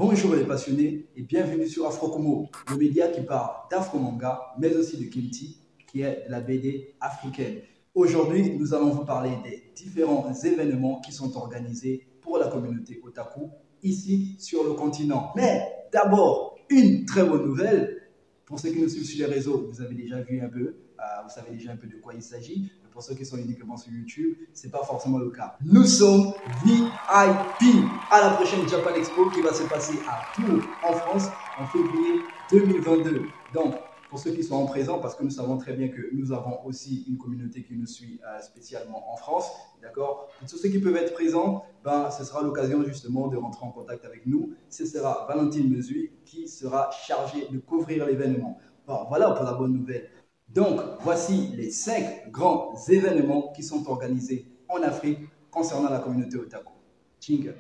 Bonjour les passionnés et bienvenue sur Afrokomo, le média qui parle d'Afro-Manga, mais aussi de Kemti, qui est la BD africaine. Aujourd'hui, nous allons vous parler des différents événements qui sont organisés pour la communauté otaku ici sur le continent. Mais d'abord, une très bonne nouvelle. Pour ceux qui nous suivent sur les réseaux, vous avez déjà vu un peu, vous savez déjà un peu de quoi il s'agit. Mais pour ceux qui sont uniquement sur YouTube, ce n'est pas forcément le cas. Nous sommes VIP à la prochaine Japan Expo qui va se passer à Tours, en France, en février 2022. Donc, pour ceux qui sont en présent, parce que nous savons très bien que nous avons aussi une communauté qui nous suit spécialement en France, d'accord? Pour tous ceux qui peuvent être présents, ce sera l'occasion justement de rentrer en contact avec nous. Ce sera Valentine Mesui qui sera chargée de couvrir l'événement. Bon, voilà pour la bonne nouvelle. Donc, voici les 5 grands événements qui sont organisés en Afrique concernant la communauté otaku. Jingle.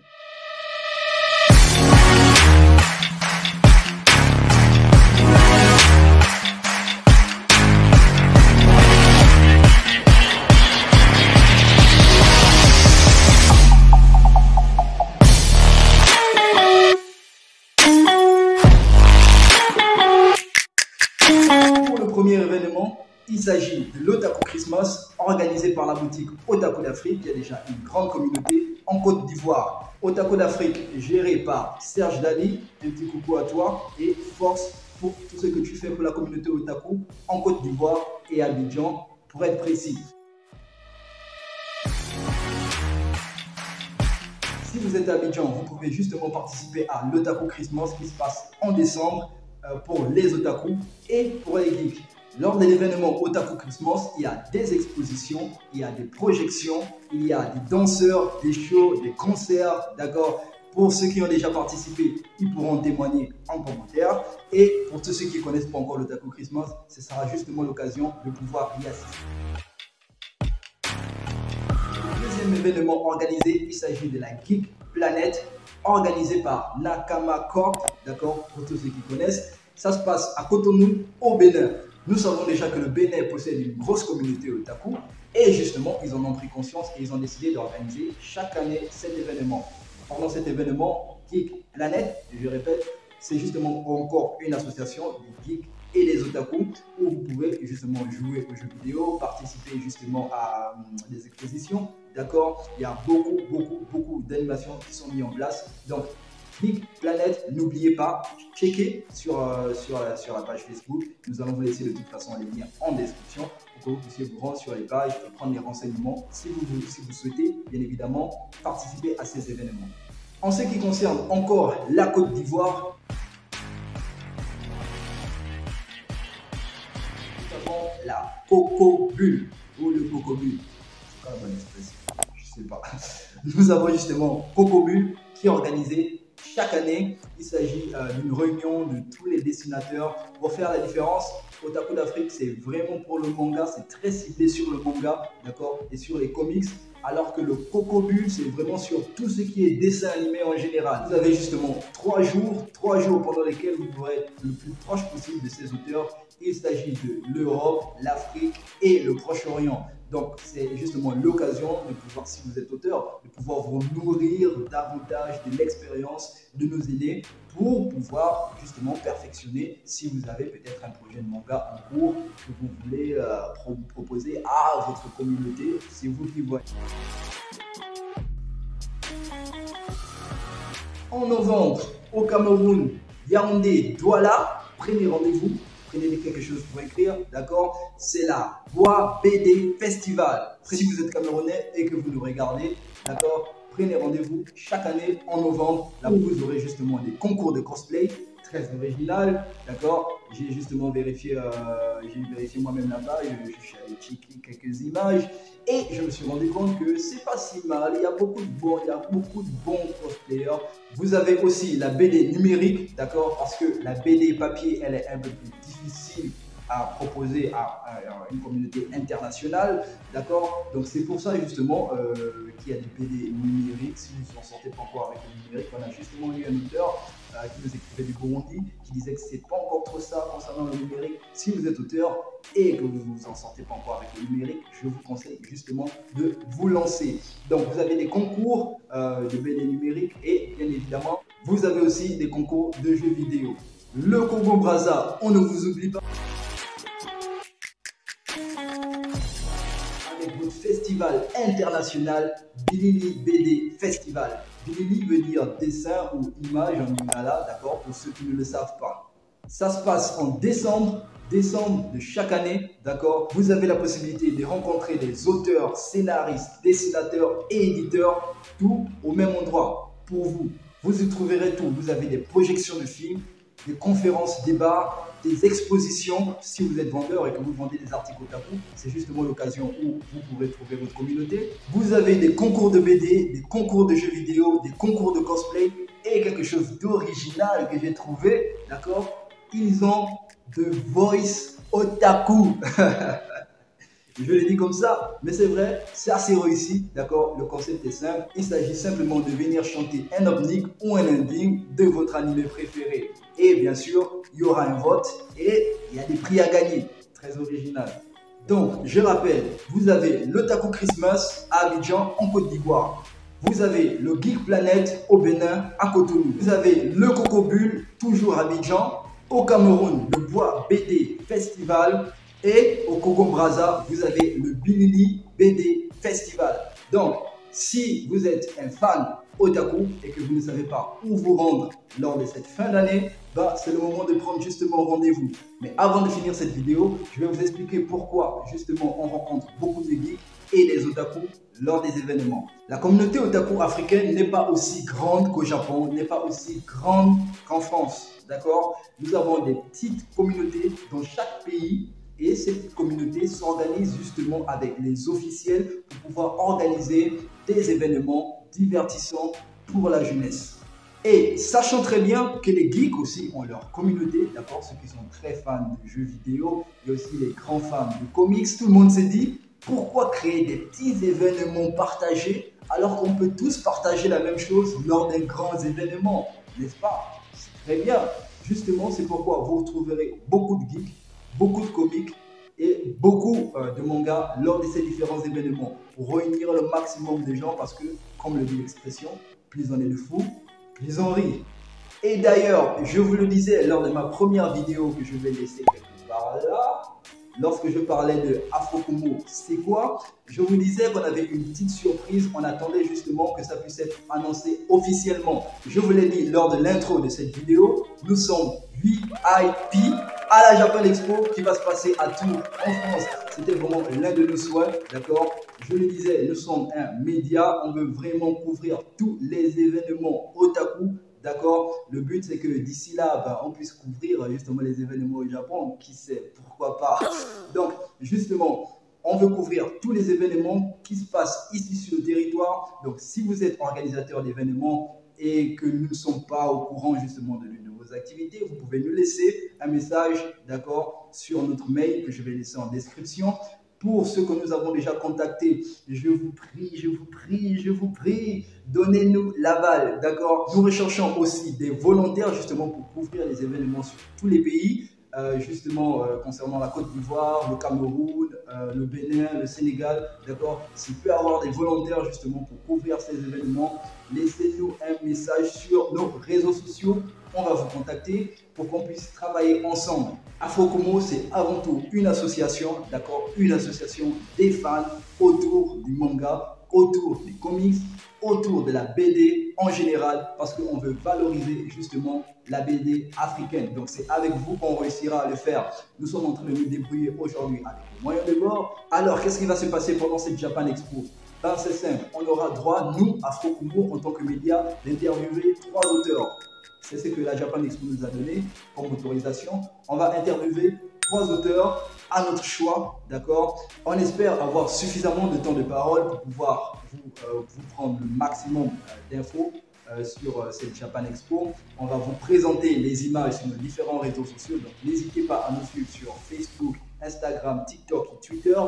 Premier événement, il s'agit de l'Otaku Christmas organisé par la boutique Otaku d'Afrique. Il y a déjà une grande communauté en Côte d'Ivoire. Otaku d'Afrique géré par Serge Dali. Un petit coucou à toi et force pour tout ce que tu fais pour la communauté Otaku en Côte d'Ivoire et à Abidjan pour être précis. Si vous êtes à Abidjan, vous pouvez justement participer à l'Otaku Christmas qui se passe en décembre pour les otaku et pour les geeks. Lors de l'événement Otaku Christmas, il y a des expositions, il y a des projections, il y a des danseurs, des shows, des concerts, d'accord? Pour ceux qui ont déjà participé, ils pourront témoigner en commentaire. Et pour tous ceux qui ne connaissent pas encore l'Otaku Christmas, ce sera justement l'occasion de pouvoir y assister. Deuxième événement organisé, il s'agit de la Geek Planet, organisé par Nakama Corp, d'accord, pour tous ceux qui connaissent. Ça se passe à Cotonou, au Bénin. Nous savons déjà que le Bénin possède une grosse communauté otaku et justement, ils en ont pris conscience et ils ont décidé d'organiser chaque année cet événement. Pendant cet événement, Geek Planet, je répète, c'est justement encore une association des geeks et des otaku où vous pouvez justement jouer aux jeux vidéo, participer justement à des expositions, d'accord? Il y a beaucoup d'animations qui sont mises en place. Donc, Geek Planet, n'oubliez pas, checkez sur la page Facebook. Nous allons vous laisser de toute façon les liens en description pour que vous puissiez vous rendre sur les pages et prendre les renseignements si vous souhaitez, bien évidemment, participer à ces événements. En ce qui concerne encore la Côte d'Ivoire, nous avons la Coco Bulle ou le Coco Bulle. C'est pas la bonne expression, je sais pas. Nous avons justement Coco Bulle qui est organisé chaque année. Il s'agit d'une réunion de tous les dessinateurs pour faire la différence. Otaku d'Afrique, c'est vraiment pour le manga, c'est très ciblé sur le manga, d'accord, et sur les comics. Alors que le Coco Bulle, c'est vraiment sur tout ce qui est dessin animé en général. Vous avez justement 3 jours pendant lesquels vous pourrez être le plus proche possible de ces auteurs. Il s'agit de l'Europe, l'Afrique et le Proche-Orient. Donc, c'est justement l'occasion de pouvoir, si vous êtes auteur, de pouvoir vous nourrir davantage de l'expérience de nos aînés pour pouvoir justement perfectionner si vous avez peut-être un projet de manga en cours que vous voulez proposer à votre communauté. C'est vous qui voyez. En novembre, au Cameroun, Yaoundé, Douala, prenez rendez-vous. Prenez quelque chose pour écrire, d'accord? C'est la Bois BD Festival. Si vous êtes camerounais et que vous nous regardez, d'accord? Prenez rendez-vous chaque année en novembre. Là, vous aurez justement des concours de cosplay très original, d'accord? J'ai justement vérifié, moi-même là-bas, je suis allé checker quelques images et je me suis rendu compte que c'est pas si mal. Il y a beaucoup de bons cosplayers. Vous avez aussi la BD numérique, d'accord? Parce que la BD papier, elle est un peu plus difficile à proposer à une communauté internationale, d'accord? Donc c'est pour ça justement qu'il y a des BD numériques. Si vous ne en sortez pas encore avec le numérique, on a justement eu un auteur qui nous écrivait du Burundi, qui disait que c'est pas encore trop ça concernant le numérique. Si vous êtes auteur et que vous ne vous en sortez pas encore avec le numérique, je vous conseille justement de vous lancer. Donc vous avez des concours de BD numérique et bien évidemment, vous avez aussi des concours de jeux vidéo. Le Congo Brazza, on ne vous oublie pas. Avec votre festival international Bilili BD Festival. Bilili veut dire dessin ou image en lingala, d'accord, pour ceux qui ne le savent pas. Ça se passe en décembre de chaque année, d'accord. Vous avez la possibilité de rencontrer des auteurs, scénaristes, dessinateurs et éditeurs, tout au même endroit pour vous. Vous y trouverez tout. Vous avez des projections de films, des conférences, débats, des expositions. Si vous êtes vendeur et que vous vendez des articles otaku, c'est justement l'occasion où vous pourrez trouver votre communauté. Vous avez des concours de BD, des concours de jeux vidéo, des concours de cosplay et quelque chose d'original que j'ai trouvé, d'accord. Ils ont The Voice Otaku. Je le dis comme ça, mais c'est vrai, c'est assez réussi, d'accord. Le concept est simple, il s'agit simplement de venir chanter un opening ou un ending de votre animé préféré. Et bien sûr, il y aura un vote et il y a des prix à gagner, très original. Donc, je rappelle, vous avez l'Otaku Christmas à Abidjan en Côte d'Ivoire. Vous avez le Geek Planet au Bénin à Cotonou. Vous avez le Coco Bull, toujours à Abidjan. Au Cameroun, le Bois BD Festival. Et au Congo Brazza, vous avez le Bilili BD Festival. Donc, si vous êtes un fan otaku et que vous ne savez pas où vous rendre lors de cette fin d'année, bah, c'est le moment de prendre justement rendez-vous. Mais avant de finir cette vidéo, je vais vous expliquer pourquoi justement on rencontre beaucoup de geeks et des otaku lors des événements. La communauté otaku africaine n'est pas aussi grande qu'au Japon, n'est pas aussi grande qu'en France. D'accord? Nous avons des petites communautés dans chaque pays. Et ces petites communautés s'organisent justement avec les officiels pour pouvoir organiser des événements divertissants pour la jeunesse. Et sachant très bien que les geeks aussi ont leur communauté, d'accord, ceux qui sont très fans de jeux vidéo, il y a aussi les grands fans de comics, tout le monde s'est dit pourquoi créer des petits événements partagés alors qu'on peut tous partager la même chose lors des grands événements, n'est-ce pas? C'est très bien. Justement, c'est pourquoi vous retrouverez beaucoup de geeks, beaucoup de comics et beaucoup de mangas lors de ces différents événements pour réunir le maximum de gens parce que, comme le dit l'expression, plus on est de fous, plus on rit. Et d'ailleurs, je vous le disais lors de ma première vidéo que je vais laisser quelque part là, lorsque je parlais de Afrokumo, c'est quoi? Je vous disais qu'on avait une petite surprise, on attendait justement que ça puisse être annoncé officiellement. Je vous l'ai dit lors de l'intro de cette vidéo, nous sommes VIP à la Japan Expo qui va se passer à Tours en France. C'était vraiment l'un de nos souhaits, d'accord? Je le disais, nous sommes un média, on veut vraiment couvrir tous les événements otaku. D'accord. Le but, c'est que d'ici là, bah, on puisse couvrir justement les événements au Japon. Qui sait, pourquoi pas. Donc, justement, on veut couvrir tous les événements qui se passent ici sur le territoire. Donc, si vous êtes organisateur d'événements et que nous ne sommes pas au courant justement de l'une de vos activités, vous pouvez nous laisser un message, d'accord, sur notre mail que je vais laisser en description. Pour ceux que nous avons déjà contactés, je vous prie, donnez-nous l'aval, d'accord? Nous recherchons aussi des volontaires justement pour couvrir les événements sur tous les pays, justement concernant la Côte d'Ivoire, le Cameroun, le Bénin, le Sénégal, d'accord? S'il peut y avoir des volontaires justement pour couvrir ces événements, laissez-nous un message sur nos réseaux sociaux. On va vous contacter pour qu'on puisse travailler ensemble. Afrokumo, c'est avant tout une association, d'accord? Une association des fans autour du manga, autour des comics, autour de la BD en général, parce qu'on veut valoriser justement la BD africaine. Donc c'est avec vous qu'on réussira à le faire. Nous sommes en train de nous débrouiller aujourd'hui avec les moyens de bord. Alors, qu'est-ce qui va se passer pendant cette Japan Expo? Ben, c'est simple, on aura droit, nous, Afrokumo, en tant que média, d'interviewer 3 auteurs. C'est ce que la Japan Expo nous a donné comme autorisation. On va interviewer 3 auteurs à notre choix, d'accord? On espère avoir suffisamment de temps de parole pour pouvoir vous prendre le maximum d'infos sur cette Japan Expo. On va vous présenter les images sur nos différents réseaux sociaux. Donc n'hésitez pas à nous suivre sur Facebook, Instagram, TikTok et Twitter.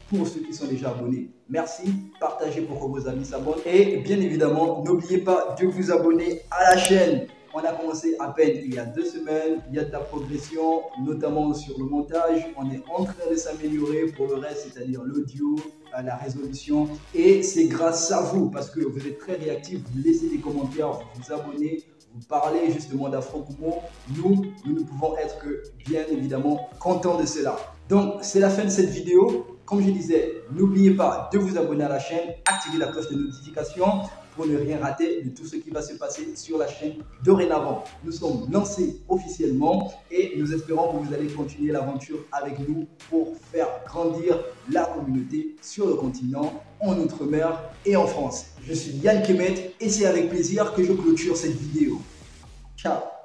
Pour ceux qui sont déjà abonnés, merci. Partagez pour que vos amis s'abonnent. Et bien évidemment, n'oubliez pas de vous abonner à la chaîne. On a commencé à peine il y a 2 semaines. Il y a de la progression, notamment sur le montage. On est en train de s'améliorer pour le reste, c'est-à-dire l'audio, la résolution. Et c'est grâce à vous, parce que vous êtes très réactifs, vous laissez des commentaires, vous vous abonnez, vous parlez justement d'Afro Kumo. Nous ne pouvons être que bien évidemment contents de cela. Donc, c'est la fin de cette vidéo. Comme je disais, n'oubliez pas de vous abonner à la chaîne, activer la cloche de notification pour ne rien rater de tout ce qui va se passer sur la chaîne dorénavant. Nous sommes lancés officiellement et nous espérons que vous allez continuer l'aventure avec nous pour faire grandir la communauté sur le continent, en Outre-mer et en France. Je suis Yann Kemet et c'est avec plaisir que je clôture cette vidéo. Ciao!